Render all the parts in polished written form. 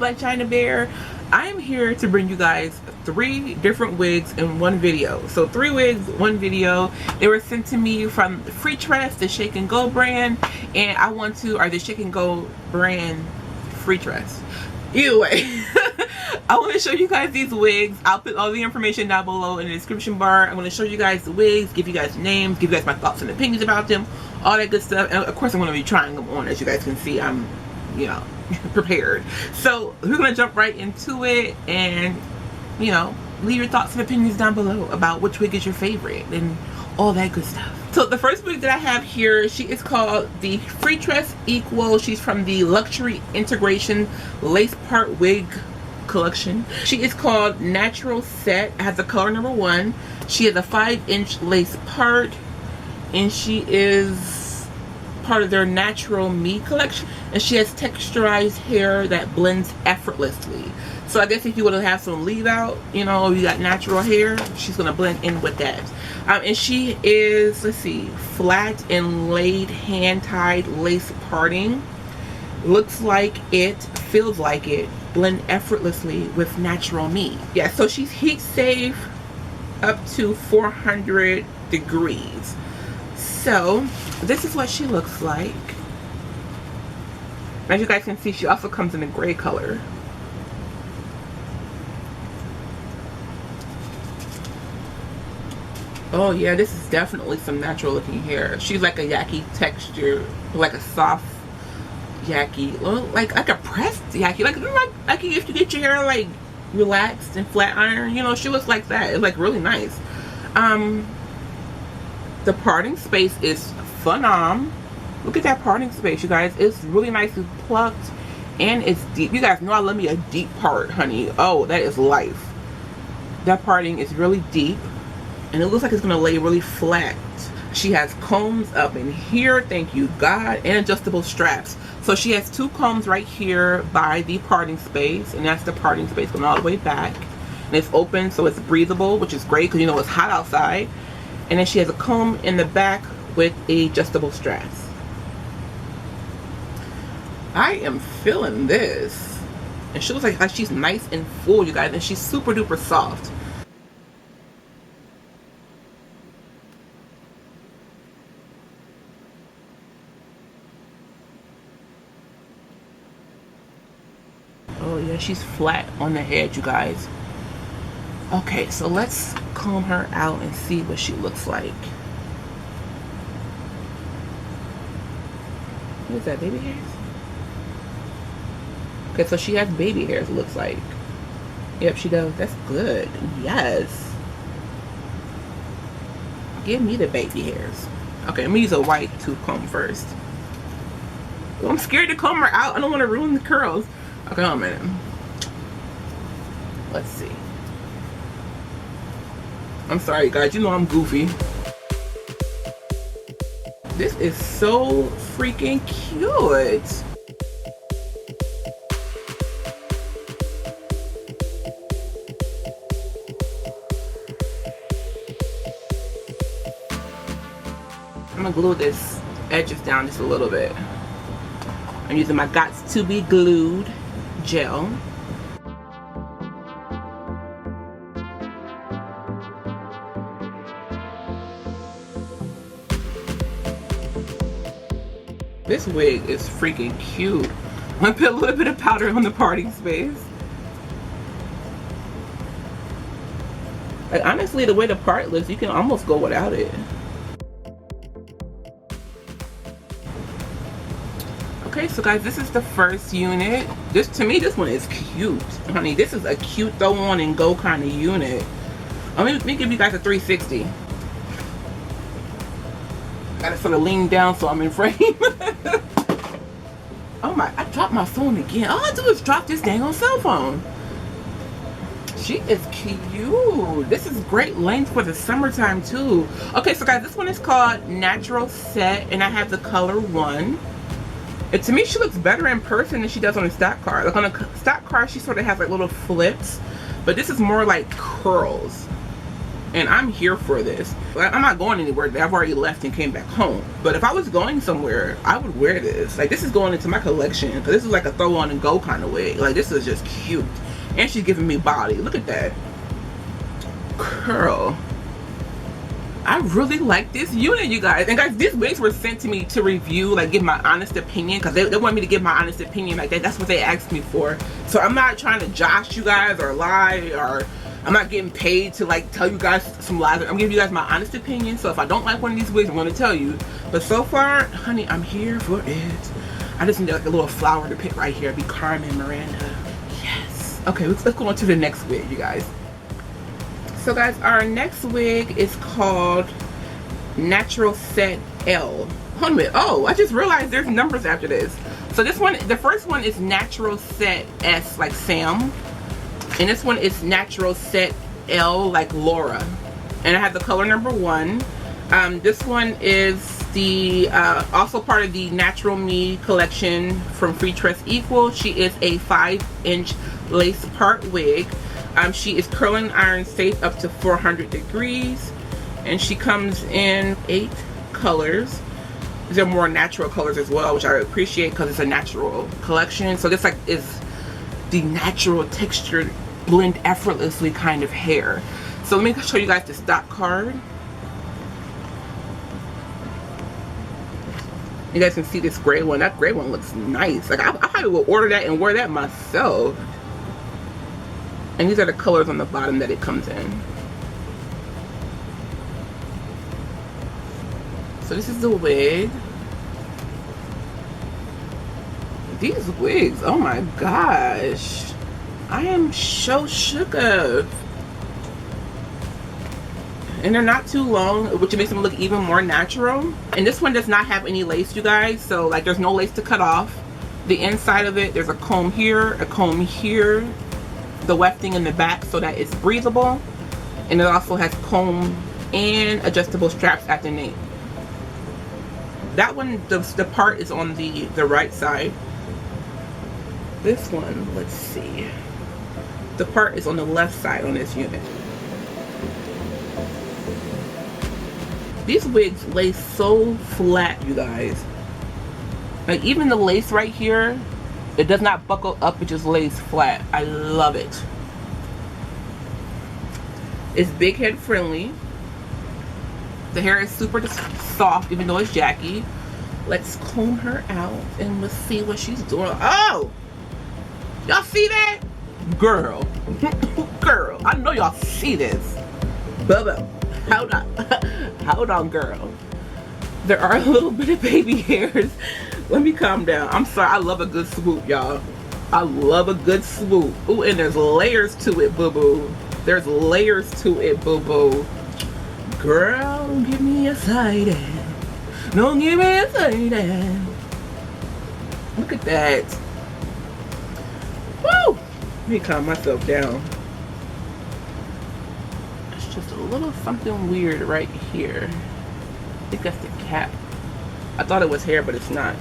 Black China Bear. I am here to bring you guys 3 different wigs in one video. So 3 wigs, 1 video. They were sent to me from Freetress, the Shake and Go brand, and I want to, or the Shake and Go brand Freetress. Either way, I want to show you guys these wigs. I'll put all the information down below in the description bar. I'm going to show you guys the wigs, give you guys names, give you guys my thoughts and opinions about them, all that good stuff. And of course, I'm going to be trying them on. As you guys can see, I'm, you know, prepared. So we're going to jump right into it, and, you know, leave your thoughts and opinions down below about which wig is your favorite and all that good stuff. So the first wig that I have here, she is called the Freetress Equal. She's from the Luxury Integration Lace Part Wig collection. She is called Natural Set. It has the color number 1. She has a 5-inch lace part, and she is part of their Natural Me collection, and she has texturized hair that blends effortlessly. So I guess if you want to have some leave out, you know, you got natural hair, she's going to blend in with that. And she is, let's see, flat and laid hand-tied lace parting. Looks like it, feels like it, blend effortlessly with Natural Me. Yeah, so she's heat safe up to 400 degrees. So this is what she looks like. As you guys can see, she also comes in a gray color. Oh yeah, this is definitely some natural looking hair. She's like a yaki texture, like a soft yaki, like a pressed yaki, like if you get your hair like relaxed and flat iron, you know, she looks like that. It's like really nice. The parting space is phenomenal. Look at that parting space, you guys. It's really nicely plucked and it's deep. You guys know I love me a deep part, honey. Oh, that is life. That parting is really deep, and it looks like it's gonna lay really flat. She has combs up in here, thank you God, and adjustable straps. So she has 2 combs right here by the parting space, and that's the parting space going all the way back. And it's open, so it's breathable, which is great because you know it's hot outside. And then she has a comb in the back with adjustable straps. I am feeling this. And she looks like she's nice and full, you guys, and she's super duper soft. Oh yeah, she's flat on the head, you guys. Okay, so let's comb her out and see what she looks like. What is that, baby hairs? Okay, so she has baby hairs, it looks like. Yep, she does. That's good. Yes. Give me the baby hairs. Okay, let me use a white tooth comb first. Oh, I'm scared to comb her out. I don't want to ruin the curls. Okay, hold on a minute. Let's see. I'm sorry, guys. You know I'm goofy. This is so freaking cute. I'm gonna glue this edges down just a little bit. I'm using my Gots to Be Glued gel. This wig is freaking cute. I'm gonna put a little bit of powder on the parting space. Like, honestly, the way the part looks, you can almost go without it. Okay, so guys, this is the first unit. This, to me, this one is cute, honey. This is a cute throw on and go kind of unit. Let me give you guys a 360. Gotta sort of lean down so I'm in frame. Oh my, I dropped my phone again. All I do is drop this dang on cell phone. She is cute. This is great length for the summertime too. Okay, so guys, this one is called Natural Set, and I have the color 1. And to me, she looks better in person than she does on a stock card. Like on a stock card, she sort of has like little flips, but this is more like curls. and I'm here for this. I'm not going anywhere. I've already left and came back home. But if I was going somewhere, I would wear this. Like, this is going into my collection, because this is like a throw on and go kind of wig. Like, this is just cute. And she's giving me body. Look at that. Girl, I really like this unit, you guys. And guys, these wigs were sent to me to review, like give my honest opinion, because they want me to give my honest opinion. Like that's what they asked me for. So I'm not trying to josh you guys or lie, or I'm not getting paid to like tell you guys some lies. I'm giving you guys my honest opinion. So if I don't like one of these wigs, I'm going to tell you. But so far, honey, I'm here for it. I just need like a little flower to pick right here. Be Carmen Miranda. Yes. Okay, let's go on to the next wig, you guys. So guys, our next wig is called Natural Set L. Hold a minute. Oh, I just realized there's numbers after this. So this one, the first one is Natural Set S, like Sam. And this one is Natural Set L, like Laura. And I have the color number 1. This one is the also part of the Natural Me collection from Freetress Equal. She is a 5-inch lace part wig. She is curling iron safe up to 400 degrees, and she comes in 8 colors. These are more natural colors as well, which I appreciate because it's a natural collection. So this like is the natural textured, blend effortlessly kind of hair. So let me show you guys the stock card. You guys can see this gray one. That gray one looks nice. Like I probably will order that and wear that myself. And these are the colors on the bottom that it comes in. So this is the wig. These wigs, oh my gosh. I am so shook up. And they're not too long, which makes them look even more natural. And this one does not have any lace, you guys. So like there's no lace to cut off. The inside of it, there's a comb here, a comb here. The wefting in the back so that it's breathable, and it also has comb and adjustable straps at the nape. That one, the part is on the right side. This one, let's see, the part is on the left side on this unit. These wigs lay so flat, you guys. Like even the lace right here, it does not buckle up, it just lays flat. I love it. It's big head friendly. The hair is super soft, even though it's Jackie. Let's comb her out and let's see what she's doing. Oh! Y'all see that? Girl. Girl. I know y'all see this. Bubba. Hold on. Hold on, girl. There are a little bit of baby hairs. Let me calm down. I'm sorry. I love a good swoop, y'all. I love a good swoop. Ooh, and there's layers to it, boo-boo. There's layers to it, boo-boo. Girl, don't give me a side end. Don't give me a side end. Look at that. Woo! Let me calm myself down. It's just a little something weird right here. I think that's the cap. I thought it was hair, but it's not.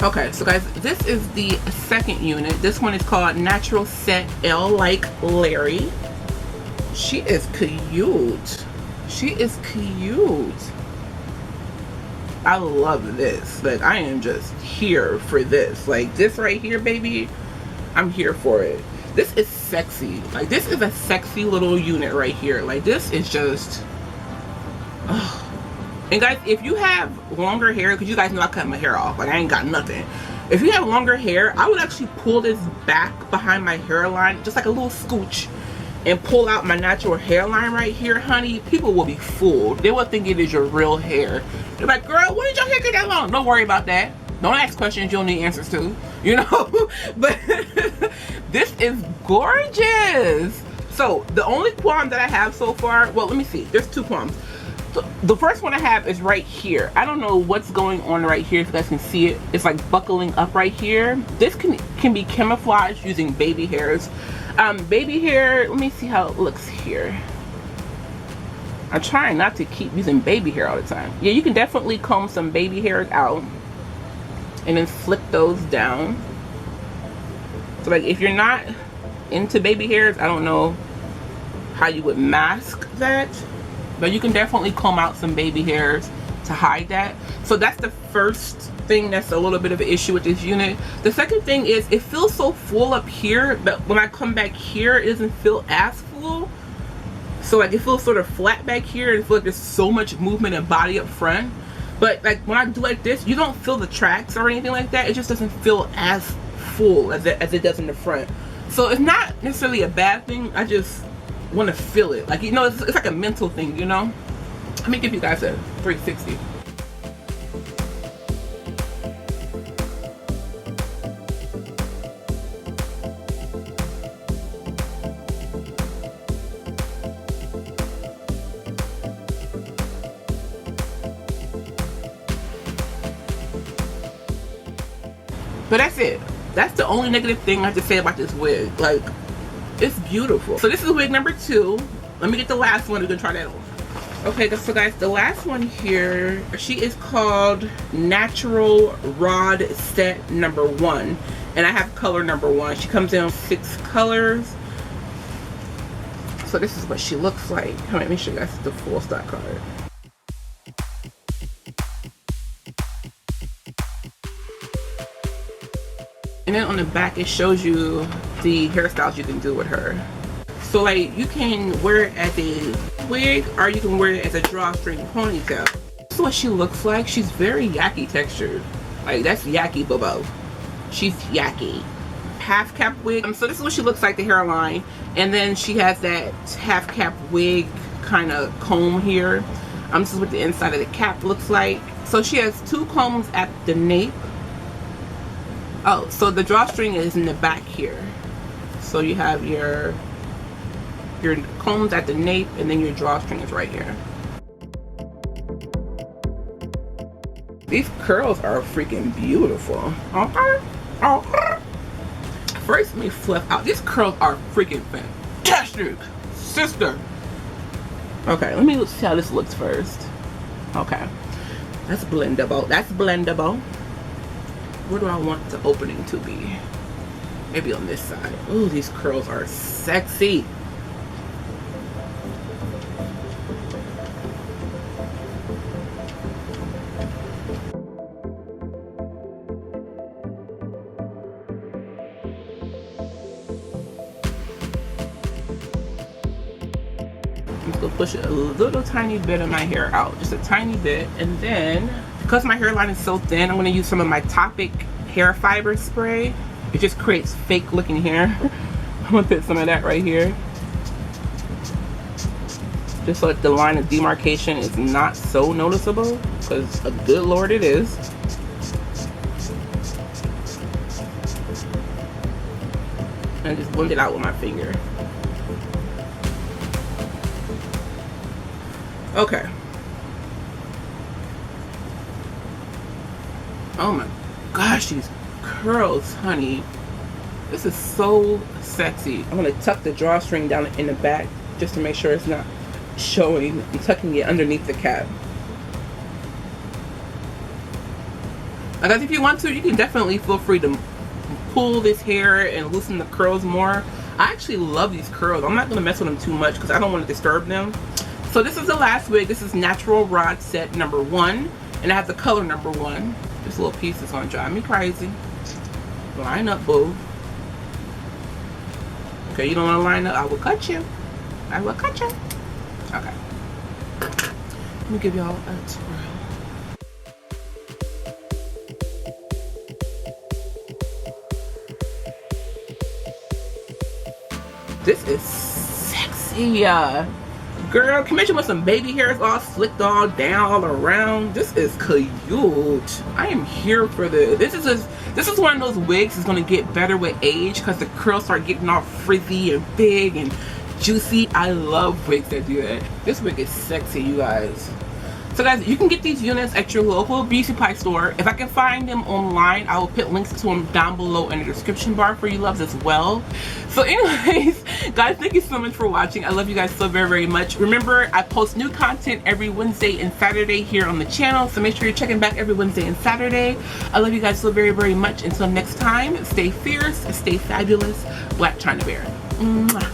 Okay, so guys, this is the second unit. This one is called Natural Set L, like Larry. She is cute. She is cute. I love this. Like, I am just here for this. Like, this right here, baby, I'm here for it. This is sexy. Like, this is a sexy little unit right here. Like, this is just... Oh. And guys, if you have longer hair, because you guys know I cut my hair off. Like, I ain't got nothing. If you have longer hair, I would actually pull this back behind my hairline, just like a little scooch, and pull out my natural hairline right here, honey. People will be fooled. They will think it is your real hair. They're like, girl, when did your hair get that long? Don't worry about that. Don't ask questions you don't need answers to, you know. But this is gorgeous. So the only qualm that I have so far, well, let me see. There's two qualms. So the first one I have is right here. I don't know what's going on right here, if you guys can see it. It's like buckling up right here. This can be camouflaged using baby hairs. Baby hair, let me see how it looks here. I'm trying not to keep using baby hair all the time. Yeah, you can definitely comb some baby hairs out and then flick those down. So like if you're not into baby hairs, I don't know how you would mask that, but you can definitely comb out some baby hairs to hide that. So that's the first thing that's a little bit of an issue with this unit. The second thing is it feels so full up here, but when I come back here it doesn't feel as full. So like it feels sort of flat back here and I feel like there's so much movement and body up front. But like when I do like this, you don't feel the tracks or anything like that. It just doesn't feel as full as it does in the front. So it's not necessarily a bad thing. I just want to feel it. Like, you know, it's like a mental thing, you know? Let me give you guys a 360. But that's it. That's the only negative thing I have to say about this wig. Like, it's beautiful. So this is wig number 2. Let me get the last one. We're gonna try that on. Okay, so guys, the last one here, she is called Natural Rod Set number 1, and I have color number 1. She comes in 6 colors. So this is what she looks like. Let me show you guys the full stock card. And then on the back it shows you the hairstyles you can do with her. So like you can wear it as a wig or you can wear it as a drawstring ponytail. This is what she looks like. She's very yaki textured. Like that's yaki bobo. She's yaki. Half cap wig. So this is what she looks like, the hairline. And then she has that half cap wig kind of comb here. This is what the inside of the cap looks like. So she has 2 combs at the nape. Oh, so the drawstring is in the back here. So you have your combs at the nape and then your drawstring is right here. These curls are freaking beautiful. First, let me fluff out. These curls are freaking fantastic, sister. Okay, let me see how this looks first. Okay, that's blendable. That's blendable. Where do I want the opening to be? Maybe on this side. Ooh, these curls are sexy. I'm just gonna push a little tiny bit of my hair out, just a tiny bit, and then because my hairline is so thin, I'm gonna use some of my Topic hair fiber spray. It just creates fake looking hair. I'm gonna put some of that right here, just so that the line of demarcation is not so noticeable, because a good lord it is. And just blend it out with my finger. Okay. Oh my gosh, these curls, honey. This is so sexy. I'm gonna tuck the drawstring down in the back just to make sure it's not showing. I'm tucking it underneath the cap. Now guys, if you want to, you can definitely feel free to pull this hair and loosen the curls more. I actually love these curls. I'm not gonna mess with them too much because I don't want to disturb them. So this is the last wig. This is Natural Rod Set number 1, and I have the color number 1. This little piece is gonna drive me crazy. Line up, boo. Okay, you don't wanna line up? I will cut you. I will cut you. Okay. Let me give y'all a twirl. This is sexy. Girl, can you imagine with some baby hairs all slicked all down all around? This is cute. I am here for this. This is one of those wigs that's gonna get better with age because the curls start getting all frizzy and big and juicy. I love wigs that do that. This wig is sexy, you guys. So guys, you can get these units at your local beauty supply store. If I can find them online, I will put links to them down below in the description bar for you loves as well. So anyways, guys, thank you so much for watching. I love you guys so very, very much. Remember, I post new content every Wednesday and Saturday here on the channel, so make sure you're checking back every Wednesday and Saturday. I love you guys so very, very much. Until next time, stay fierce, stay fabulous. Black China Bear. Mwah.